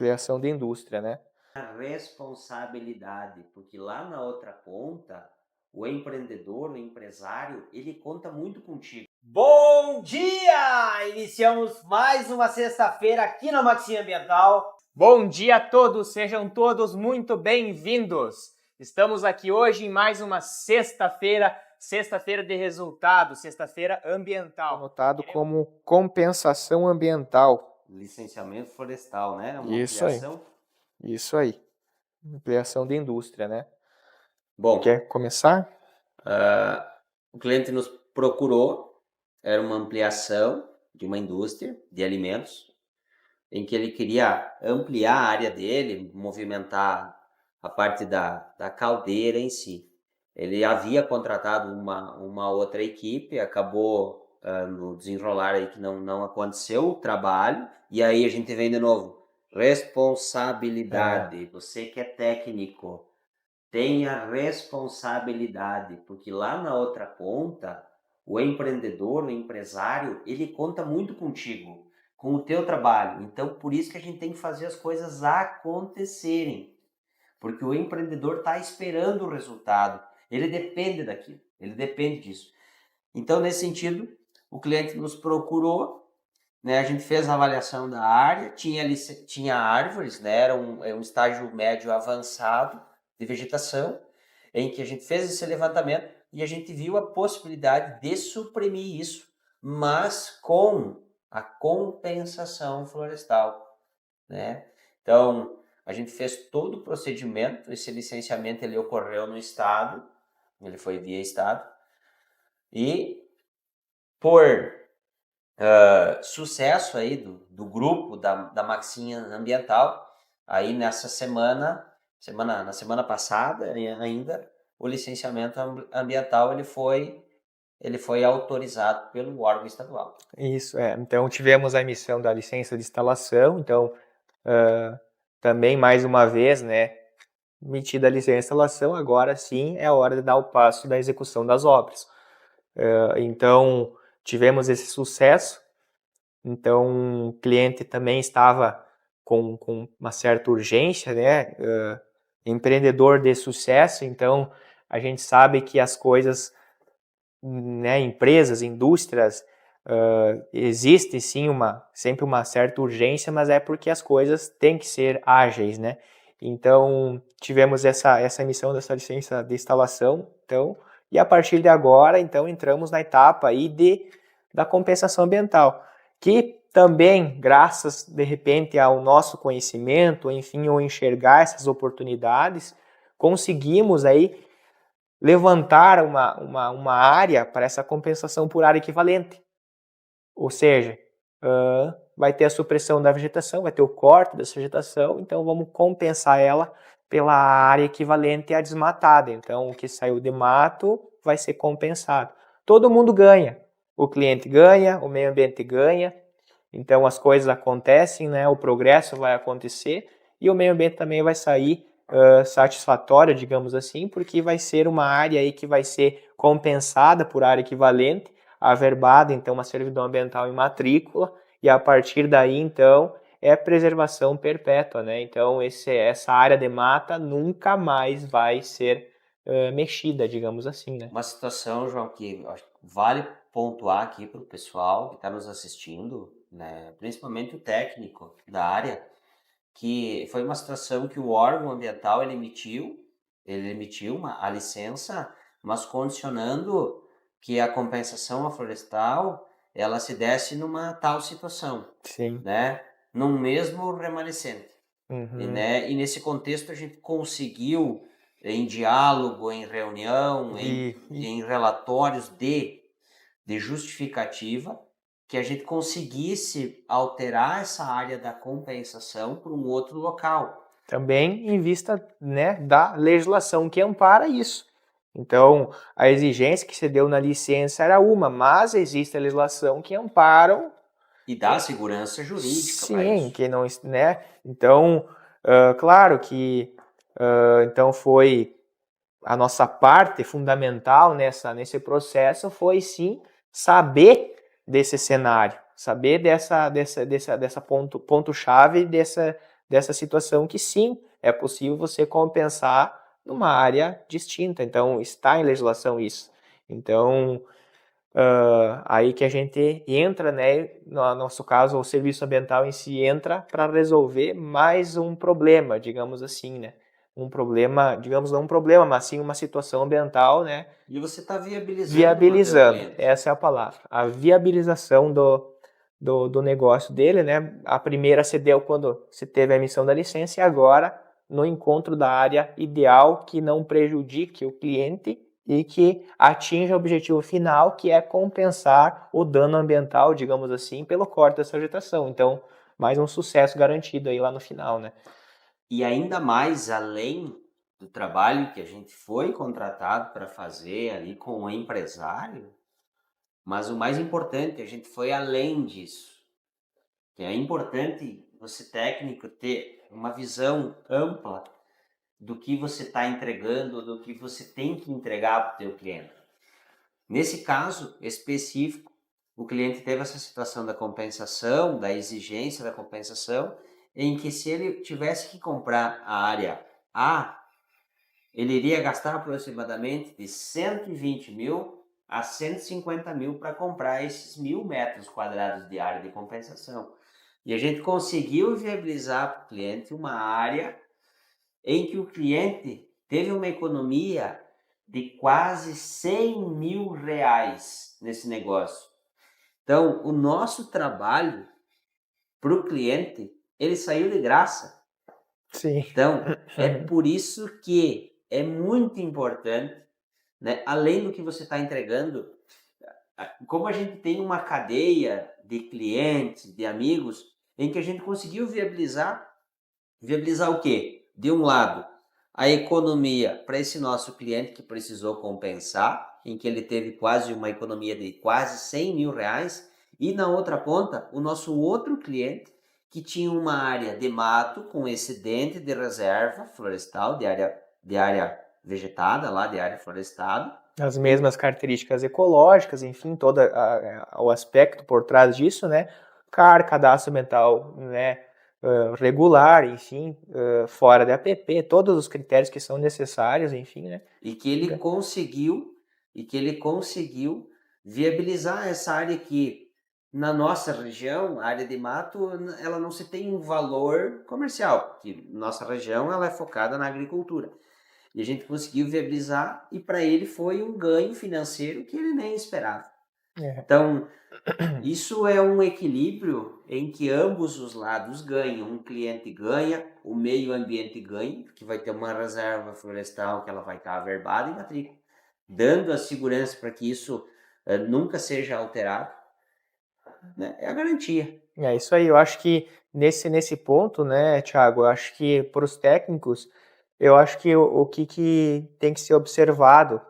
Ampliação de indústria, né? A responsabilidade, porque lá na outra ponta, o empreendedor, o empresário, ele conta muito contigo. Bom dia! Iniciamos mais uma sexta-feira aqui na Maxinha Ambiental. Bom dia a todos, sejam todos muito bem-vindos. Estamos aqui hoje em mais uma sexta-feira de resultados, sexta-feira ambiental. Anotado como compensação ambiental. Licenciamento florestal, né? Uma Isso aí. ampliação. Isso aí. Ampliação de indústria, né? Bom, Quer começar? o cliente nos procurou, era uma ampliação de uma indústria de alimentos, em que ele queria ampliar a área dele, movimentar a parte da caldeira em si. Ele havia contratado uma outra equipe, acabou no desenrolar aí que não aconteceu o trabalho, e aí a gente vem de novo, responsabilidade. Você que é técnico, tenha responsabilidade, porque lá na outra ponta, o empreendedor, o empresário, ele conta muito contigo, com o teu trabalho. Então, por isso que a gente tem que fazer as coisas acontecerem, porque o empreendedor está esperando o resultado, ele depende daquilo, ele depende disso. Então, nesse sentido, o cliente nos procurou, né? A gente fez a avaliação da área, tinha árvores, né? Era um estágio médio avançado de vegetação, em que a gente fez esse levantamento e a gente viu a possibilidade de suprimir isso, mas com a compensação florestal, né? Então, a gente fez todo o procedimento, esse licenciamento ele ocorreu no estado, ele foi via estado, e por sucesso aí do grupo da Maxinha Ambiental, aí nessa na semana passada ainda, o licenciamento ambiental ele foi autorizado pelo órgão estadual. Isso, Então, tivemos a emissão da licença de instalação, então, também, mais uma vez, né, emitida a licença de instalação, agora sim é a hora de dar o passo da execução das obras. Então, tivemos esse sucesso, então o cliente também estava com uma certa urgência, né, empreendedor de sucesso, então a gente sabe que as coisas, né, empresas, indústrias, existe sim sempre uma certa urgência, mas é porque as coisas têm que ser ágeis, né? Então, tivemos essa emissão dessa licença de instalação, então, e a partir de agora, então, entramos na etapa aí da compensação ambiental, que também, graças, de repente, ao nosso conhecimento, enfim, ou enxergar essas oportunidades, conseguimos aí levantar uma área para essa compensação por área equivalente. Ou seja, vai ter a supressão da vegetação, vai ter o corte dessa vegetação, então vamos compensar ela pela área equivalente à desmatada. Então, o que saiu de mato vai ser compensado. Todo mundo ganha. O cliente ganha, o meio ambiente ganha, então as coisas acontecem, né? O progresso vai acontecer e o meio ambiente também vai sair satisfatório, digamos assim, porque vai ser uma área aí que vai ser compensada por área equivalente, averbada, então, uma servidão ambiental em matrícula, e a partir daí, então, é preservação perpétua, né? Então, essa área de mata nunca mais vai ser mexida, digamos assim, né? Uma situação, João, que vale pontuar aqui para o pessoal que está nos assistindo, né? Principalmente o técnico da área, que foi uma situação que o órgão ambiental ele emitiu a licença, mas condicionando que a compensação florestal ela se desse numa tal situação, Sim. né? Num mesmo remanescente. Uhum. E nesse contexto a gente conseguiu, em diálogo, em reunião, em relatórios de justificativa, que a gente conseguisse alterar essa área da compensação para um outro local. Também em vista, né, da legislação que ampara isso. Então, a exigência que se deu na licença era uma, mas existe a legislação que ampara E dá segurança jurídica para sim, isso. que não, né? Então, claro que então foi a nossa parte fundamental nesse processo foi sim saber desse cenário, saber dessa ponto-chave dessa situação que sim, é possível você compensar numa área distinta. Então, está em legislação isso. Então, aí que a gente entra, né, no nosso caso, o serviço ambiental em si entra para resolver mais um problema, digamos assim, né? Um problema, digamos, não um problema, mas sim uma situação ambiental, né? E você está viabilizando para o teu Viabilizando, cliente. essa é a palavra. A viabilização do negócio dele, né? A primeira se deu quando se teve a emissão da licença e agora no encontro da área ideal que não prejudique o cliente e que atinja o objetivo final, que é compensar o dano ambiental, digamos assim, pelo corte dessa vegetação. Então, mais um sucesso garantido aí lá no final, né? E ainda mais, além do trabalho que a gente foi contratado para fazer ali com o empresário, mas o mais importante, a gente foi além disso. Que é importante você técnico ter uma visão ampla do que você está entregando, do que você tem que entregar para o teu cliente. Nesse caso específico, o cliente teve essa situação da compensação, da exigência da compensação, em que se ele tivesse que comprar a área A, ele iria gastar aproximadamente de 120 mil a 150 mil para comprar esses 1.000 metros quadrados de área de compensação. E a gente conseguiu viabilizar para o cliente uma área em que o cliente teve uma economia de quase 100 mil reais nesse negócio. Então, o nosso trabalho para o cliente, ele saiu de graça. Sim. Então, é por isso que é muito importante, né? Além do que você está entregando, como a gente tem uma cadeia de clientes, de amigos, em que a gente conseguiu viabilizar o quê? De um lado, a economia para esse nosso cliente que precisou compensar, em que ele teve quase uma economia de quase 100 mil reais, e na outra ponta, o nosso outro cliente que tinha uma área de mato com excedente de reserva florestal, de área vegetada, lá de área florestada. As mesmas características ecológicas, enfim, todo o aspecto por trás disso, né? CAR, cadastro ambiental, né? Regular, enfim, fora da APP, todos os critérios que são necessários, enfim, né? E que ele conseguiu viabilizar essa área que na nossa região, a área de mato, ela não se tem um valor comercial, porque nossa região ela é focada na agricultura. E a gente conseguiu viabilizar e para ele foi um ganho financeiro que ele nem esperava. Então, isso é um equilíbrio em que ambos os lados ganham. Um cliente ganha, o meio ambiente ganha, que vai ter uma reserva florestal que ela vai estar averbada em matrícula, dando a segurança para que isso nunca seja alterado, né? É a garantia. É isso aí, eu acho que nesse ponto, né, Thiago, eu acho que para os técnicos, eu acho que o que tem que ser observado,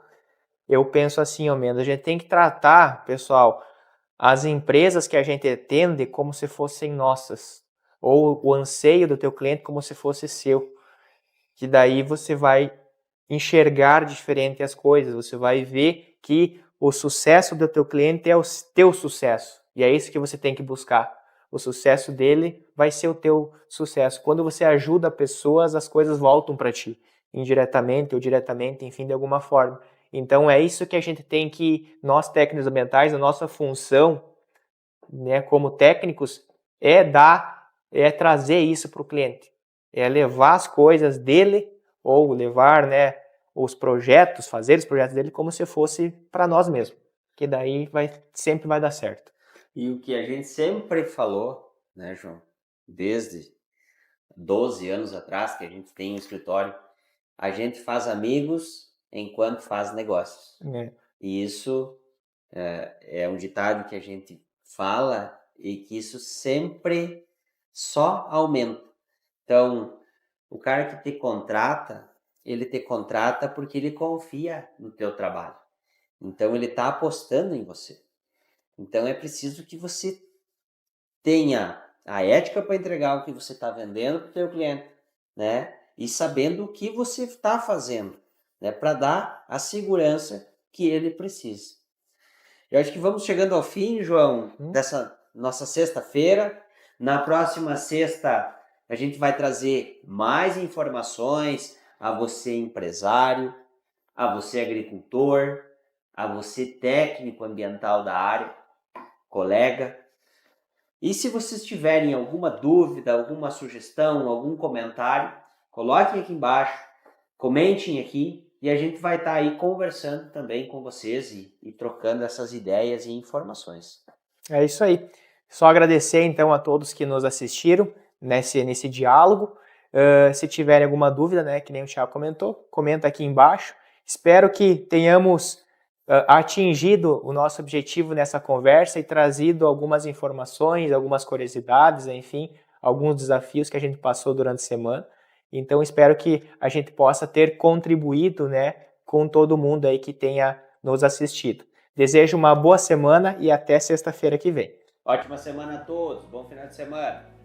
eu penso assim, ao menos, a gente tem que tratar, pessoal, as empresas que a gente atende como se fossem nossas, ou o anseio do teu cliente como se fosse seu, que daí você vai enxergar diferente as coisas, você vai ver que o sucesso do teu cliente é o teu sucesso, e é isso que você tem que buscar. O sucesso dele vai ser o teu sucesso. Quando você ajuda pessoas, as coisas voltam para ti, indiretamente ou diretamente, enfim, de alguma forma. Então é isso que a gente tem que, nós técnicos ambientais, a nossa função, né, como técnicos, é trazer isso para o cliente, é levar as coisas dele ou levar, né, os projetos, fazer os projetos dele como se fosse para nós mesmos, que daí sempre vai dar certo. E o que a gente sempre falou, né, João, desde 12 anos atrás que a gente tem um escritório, a gente faz amigos enquanto faz negócios. E isso é um ditado que a gente fala e que isso sempre só aumenta. Então, o cara que te contrata, ele te contrata porque ele confia no teu trabalho. Então, ele está apostando em você. Então, é preciso que você tenha a ética para entregar o que você está vendendo para o teu cliente, né? E sabendo o que você está fazendo, né? Para dar a segurança que ele precisa. Eu acho que vamos chegando ao fim, João, dessa nossa sexta-feira. Na próxima sexta A gente vai trazer mais informações a você empresário, a você agricultor, a você técnico ambiental da área, colega. E se vocês tiverem alguma dúvida, alguma sugestão, algum comentário, coloquem aqui embaixo, comentem aqui e a gente vai estar aí conversando também com vocês e trocando essas ideias e informações. É isso aí. Só agradecer então a todos que nos assistiram nesse diálogo. Se tiverem alguma dúvida, né, que nem o Thiago comentou, comenta aqui embaixo. Espero que tenhamos atingido o nosso objetivo nessa conversa e trazido algumas informações, algumas curiosidades, enfim, alguns desafios que a gente passou durante a semana. Então, espero que a gente possa ter contribuído, né, com todo mundo aí que tenha nos assistido. Desejo uma boa semana e até sexta-feira que vem. Ótima semana a todos, bom final de semana.